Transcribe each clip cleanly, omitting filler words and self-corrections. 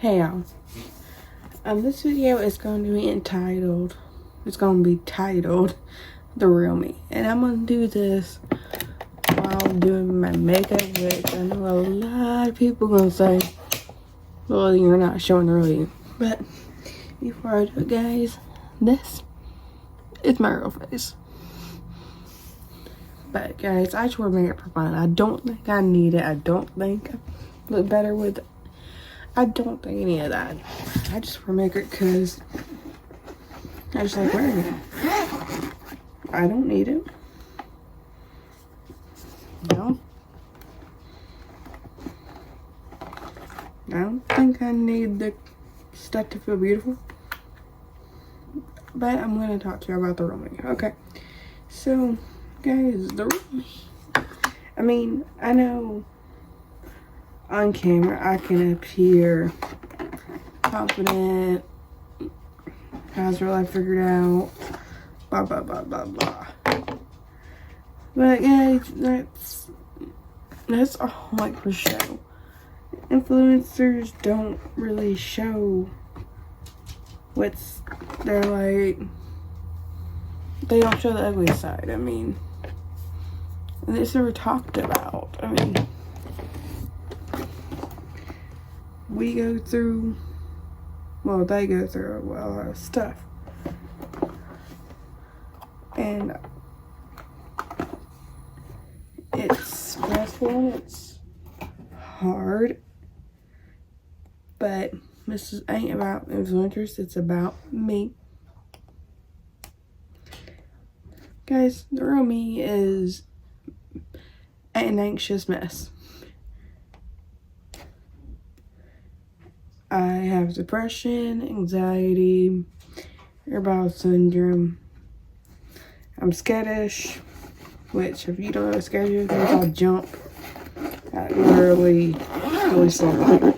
Hey y'all. This video is going to be entitled, The Real Me. And I'm going to do this while doing my makeup, which I know a lot of people are going to say, well, you're not showing the real you. But before I do it, guys, this is my real face. But guys, I just wear makeup for fun. I don't think I need it. I don't think I look better with it. I don't think any of that. I just wear makeup because I just like wearing it. I don't need it. No. I don't think I need the stuff to feel beautiful. But I'm going to talk to you about the real me. Okay. So, guys, the real me. I mean, I know on camera I can appear confident, has her life figured out, blah blah blah blah blah. But guys, that's all like for show. Influencers don't really show what's they're like. They don't show the ugly side. I mean, and it's never talked about. I mean, we go through, well, they go through a lot of stuff. And it's stressful, it's hard. But this ain't about influencers, it's about me. Guys, the real me is an anxious mess. I have depression, anxiety, irritable bowel syndrome. I'm skittish, which if you don't know what skittish is, I'll jump at literally really slow.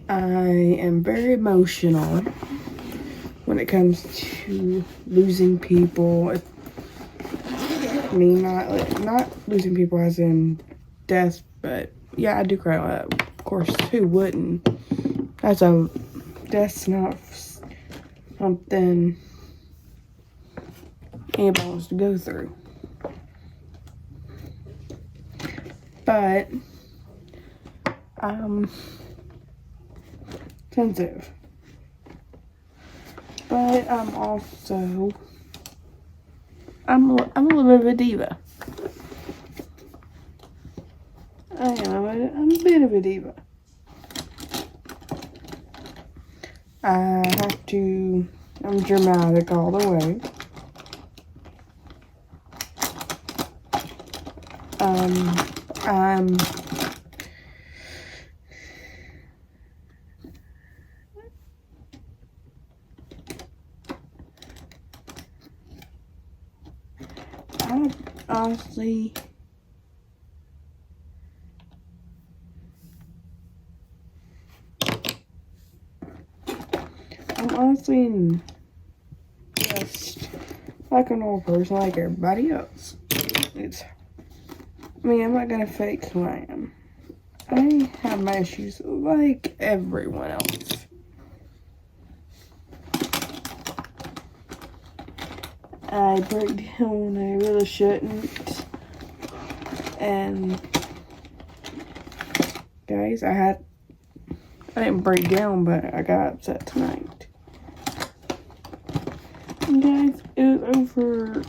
I am very emotional when it comes to losing people. I mean, not losing people as in death, but yeah, I do cry a lot. Of course, who wouldn't? That's not something anybody wants to go through. But I'm sensitive. But I'm also I'm a little bit of a diva. I'm a bit of a diva. I'm dramatic all the way. I'm honestly just like a normal person, like everybody else. I'm not gonna fake who I am. I have my issues like everyone else. I break down when I really shouldn't. And guys, I didn't break down, but I got upset tonight. And guys, it was over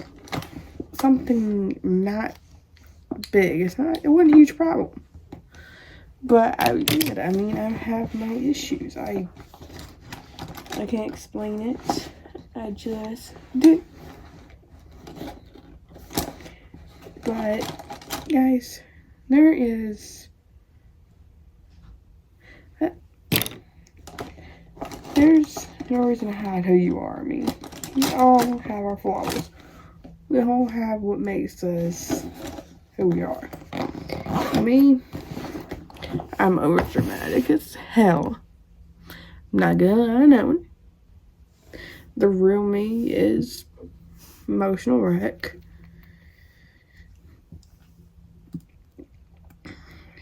something not big. It wasn't a huge problem. But I did. I mean, I have my issues. I can't explain it. I just do. But guys, there's no reason to hide who you are. I mean, we all have our flaws. We all have what makes us who we are. I mean, I'm over dramatic as hell. Not gonna lie, I know it. The real me is emotional wreck.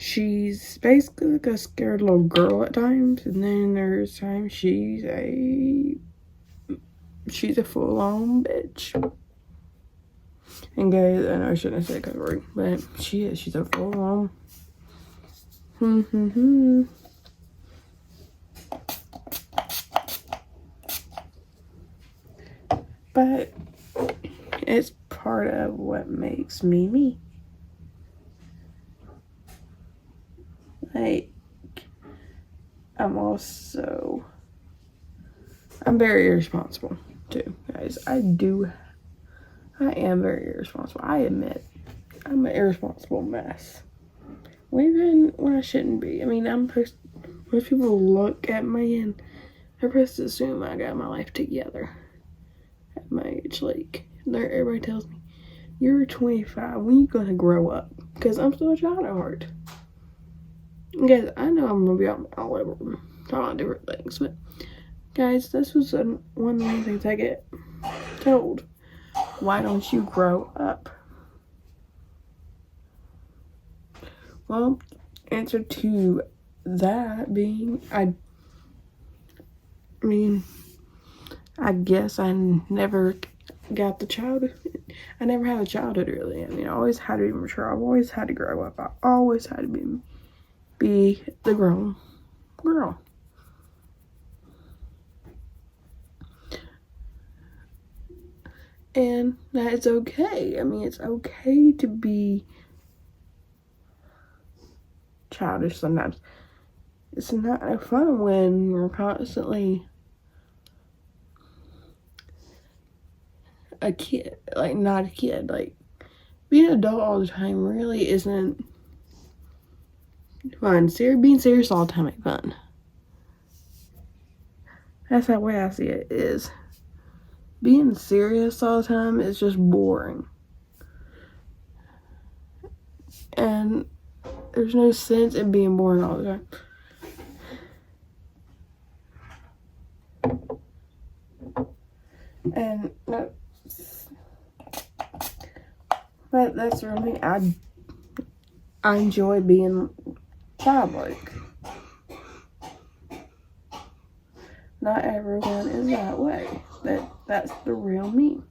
she's basically like a scared little girl at times, and then there's times she's a full-on bitch. And guys, I know I shouldn't have said that word, but she is. She's a full-on. But it's part of what makes me me. Like, I'm very irresponsible too, guys. I am very irresponsible. I admit, I'm an irresponsible mess. Even when I shouldn't be. I mean, most people look at me and they're supposed to assume I got my life together at my age. Like, everybody tells me, you're 25, when you gonna grow up? Because I'm still a child at heart. Guys, I know I'm gonna be all over talking about different things, but guys, this was one of the things I get told. Why don't you grow up? Well, answer to that being, I guess I never got the childhood. I never had a childhood, really. I mean, I always had to be mature. I've always had to grow up. I always had to be the grown girl. And that's okay. I mean, it's okay to be childish sometimes. It's not fun when you're constantly a kid. Like, not a kid. Like, being an adult all the time really isn't fun. Being serious all the time ain't fun. That's the way I see it, is being serious all the time is just boring. And there's no sense in being boring all the time. And that's really, I enjoy being childlike. Not everyone is that way. That's the real me.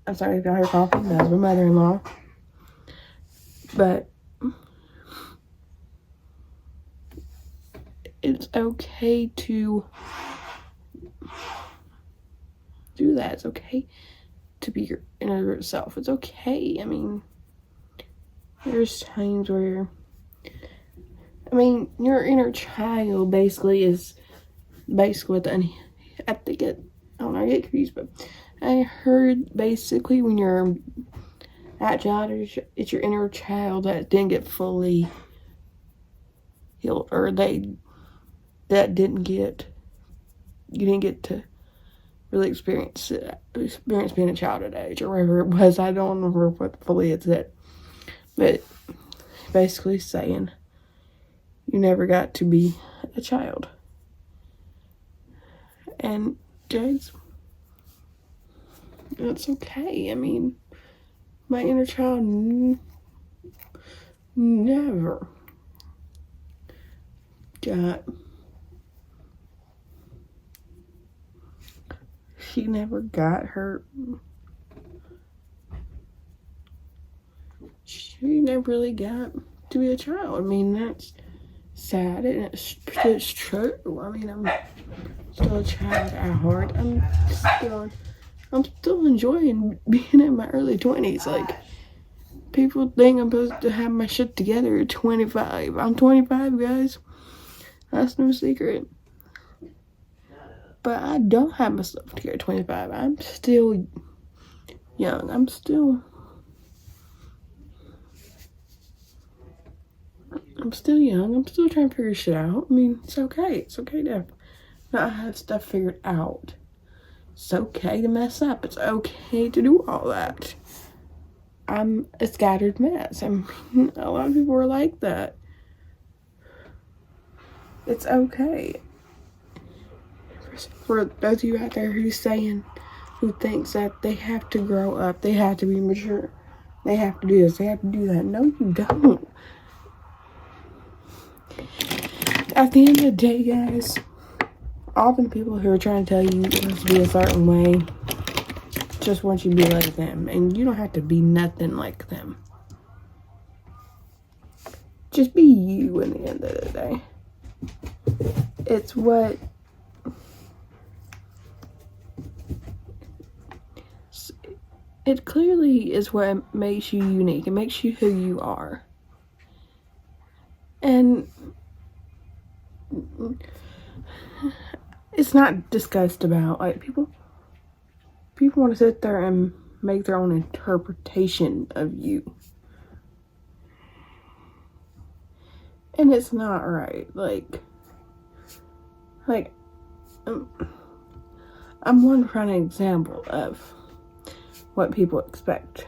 I'm sorry if y'all hear coughing. That's my mother-in-law. But it's okay to do that. It's okay to be your inner self. It's okay. I mean, there's times where, your inner child basically is what I don't know, I get confused, but I heard basically when you're that child, it's your inner child that didn't get fully healed, or you didn't get to really experience being a child at age, or whatever it was. I don't remember what fully it said, but basically saying you never got to be a child. And guys, that's okay. I mean, my inner child never got, she never got hurt. She never really got to be a child. I mean, that's sad, and it's true. I mean, I'm still a child at heart. I'm still enjoying being in my early 20s. Like, people think I'm supposed to have my shit together at 25. I'm 25, guys. That's no secret. But I don't have my stuff together at 25. I'm still young. I'm still young. I'm still trying to figure shit out. I mean, it's okay. It's okay to not have stuff figured out. It's okay to mess up. It's okay to do all that. I'm a scattered mess. I mean, a lot of people are like that. It's okay. For those of you out there who thinks that they have to grow up, they have to be mature, they have to do this, they have to do that. No, you don't. At the end of the day, guys, all the people who are trying to tell you to be a certain way just want you to be like them. And you don't have to be nothing like them. Just be you in the end of the day. It's what it clearly is what makes you unique. It makes you who you are. And it's not discussed about. Like, people want to sit there and make their own interpretation of you. And it's not right. I'm one prime example of what people expect.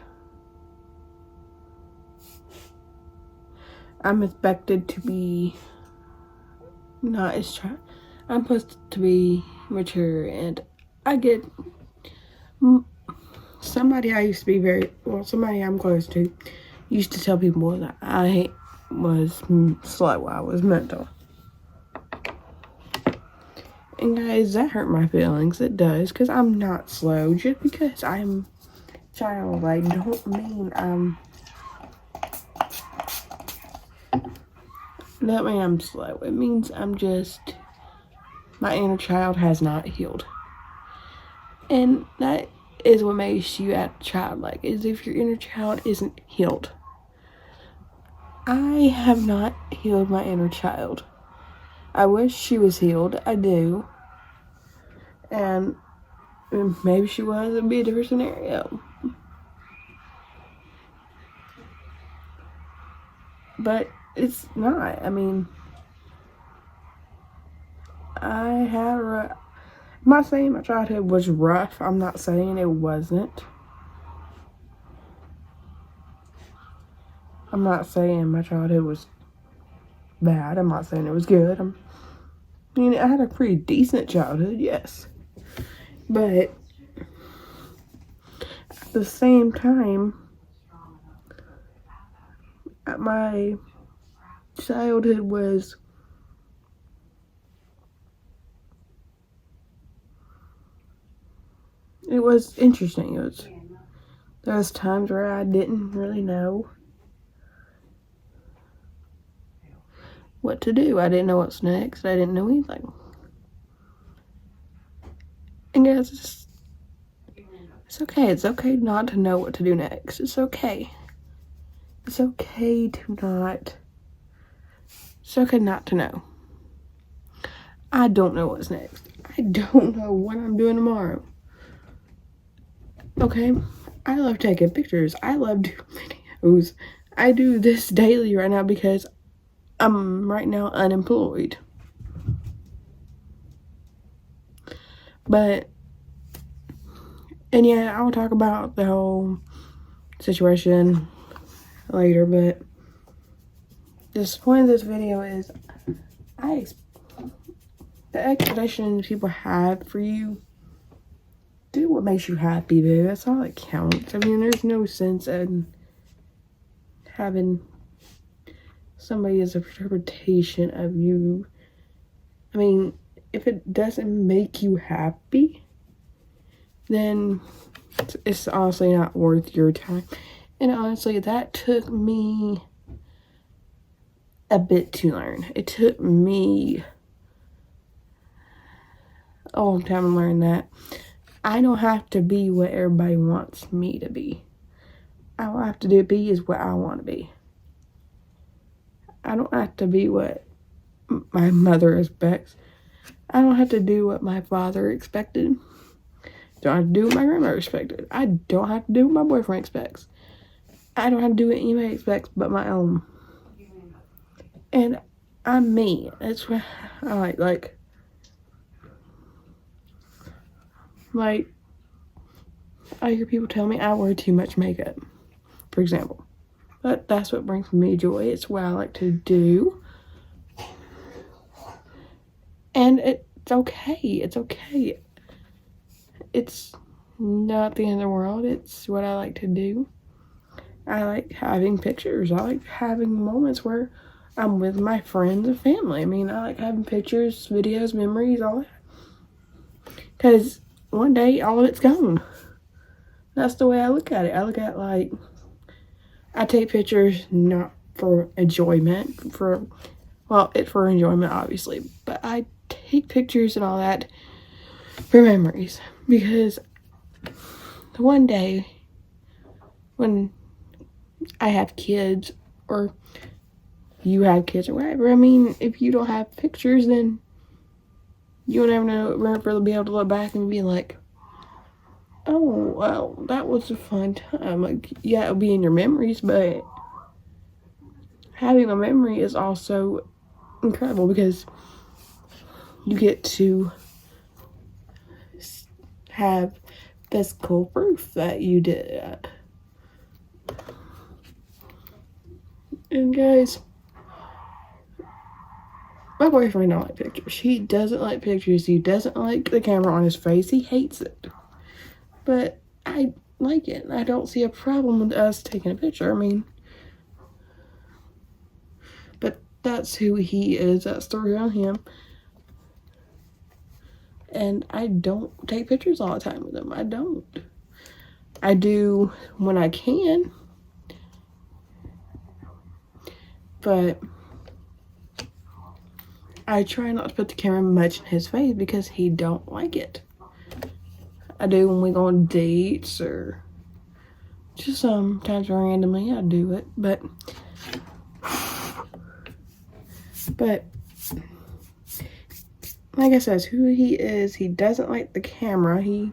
I'm expected to be not as I'm supposed to be mature, and I get somebody I'm close to used to tell people that I was slow, I was mental. And guys, that hurt my feelings. It does, because I'm not slow. Just because I'm childlike don't mean I'm slow. It means my inner child has not healed. And that is what makes you act childlike, is if your inner child isn't healed. I have not healed my inner child. I wish she was healed. I do. And maybe she was. It'd be a different scenario. But it's not. I mean, I'm not saying my childhood was rough. I'm not saying it wasn't. I'm not saying my childhood was bad. I'm not saying it was good. I had a pretty decent childhood, yes. But at the same time, my childhood was interesting. There was times where I didn't really know what to do. I didn't know what's next. I didn't know anything. And guys, it's okay. It's okay not to know what to do next. It's okay. It's okay not to know. I don't know what's next. I don't know what I'm doing tomorrow. Okay? I love taking pictures. I love doing videos. I do this daily right now because I'm right now unemployed. And yeah, I will talk about the whole situation later, but the point of this video is the expectations people have for you, do what makes you happy, dude. That's all that counts. I mean, there's no sense in having somebody's interpretation of you. I mean, if it doesn't make you happy, then it's honestly not worth your time. And honestly, that took me a bit to learn. It took me a long time to learn that I don't have to be what everybody wants me to be. All I have to be is what I want to be. I don't have to be what my mother expects. I don't have to do what my father expected. Don't have to do what my grandmother expected. I don't have to do what my boyfriend expects. I don't have to do what anybody expects but my own. And I'm me. That's what I like. I hear people tell me I wear too much makeup, for example. But that's what brings me joy. It's what I like to do. And it's okay. It's okay. It's not the end of the world. It's what I like to do. I like having pictures. I like having moments where I'm with my friends and family. I mean, I like having pictures, videos, memories, all that. Because one day, all of it's gone. That's the way I look at it. I look at like, I take pictures not for enjoyment, it's for enjoyment, obviously. But I take pictures and all that for memories. Because one day, when I have kids, or you have kids, or whatever, I mean, if you don't have pictures, then you'll never be able to look back and be like, oh, well, that was a fun time. Like, yeah, it'll be in your memories, but having a memory is also incredible because you get to have physical proof that you did it. And guys, my boyfriend don't like pictures. He doesn't like pictures. He doesn't like the camera on his face. He hates it. But I like it. I don't see a problem with us taking a picture. I mean, but that's who he is. That's the real him. And I don't take pictures all the time with him. I don't. I do when I can. But I try not to put the camera much in his face because he don't like it. I do when we go on dates or just sometimes randomly I do it. But like I said, who he is, he doesn't like the camera. He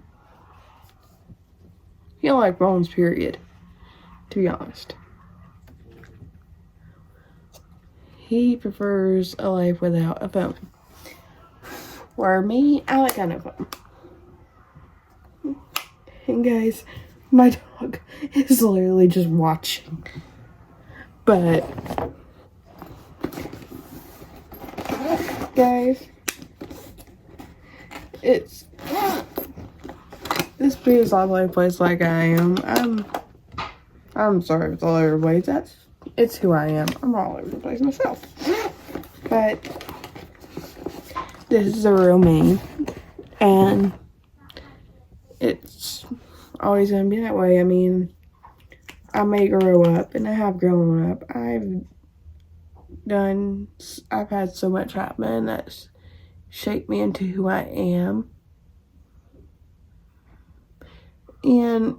don't like phones, period, to be honest. He prefers a life without a phone. Where me, I like having a phone. And guys, my dog is literally just watching. But, guys, this video is all over the place like I am. I'm sorry if it's all over the place. It's who I am. I'm all over the place myself. But this is the real me. And it's always going to be that way. I mean, I may grow up, and I have grown up. I've had so much happen that's shaped me into who I am. And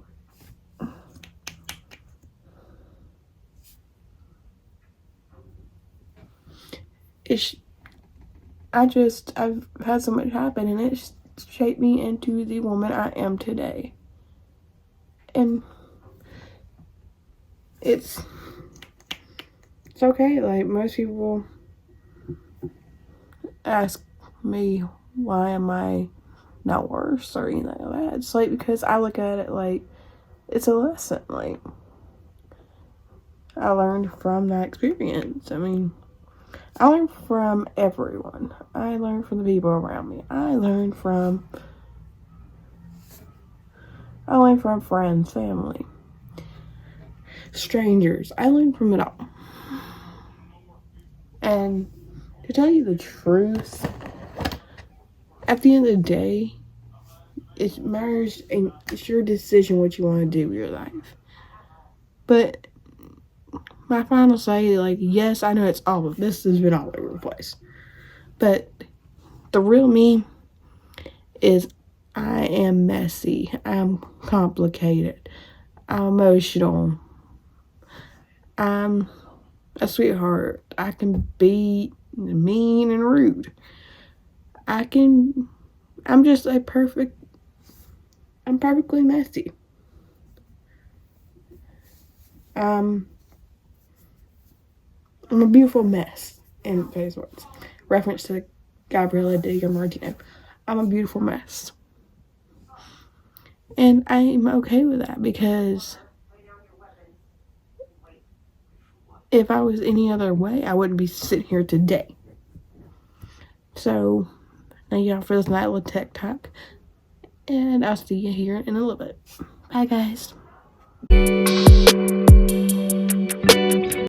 I've had so much happen, and it's shaped me into the woman I am today. And it's okay. Like, most people ask me, why am I not worse or anything like that? It's like, because I look at it like it's a lesson. Like, I learned from that experience. I mean, I learned from everyone. I learned from the people around me. I learned from friends, family, strangers. I learned from it all. And to tell you the truth, at the end of the day, it matters, and it's your decision what you want to do with your life. But my final say, like, yes, I know this has been all over the place. But the real me is I am messy. I'm complicated. I'm emotional. I'm a sweetheart. I can be mean and rude. I'm perfectly messy. I'm a beautiful mess, in Faye's words. Reference to Gabriella Diego-Martino. I'm a beautiful mess. And I'm okay with that, because if I was any other way, I wouldn't be sitting here today. So, thank y'all for this nightly tech talk. And I'll see you here in a little bit. Bye, guys.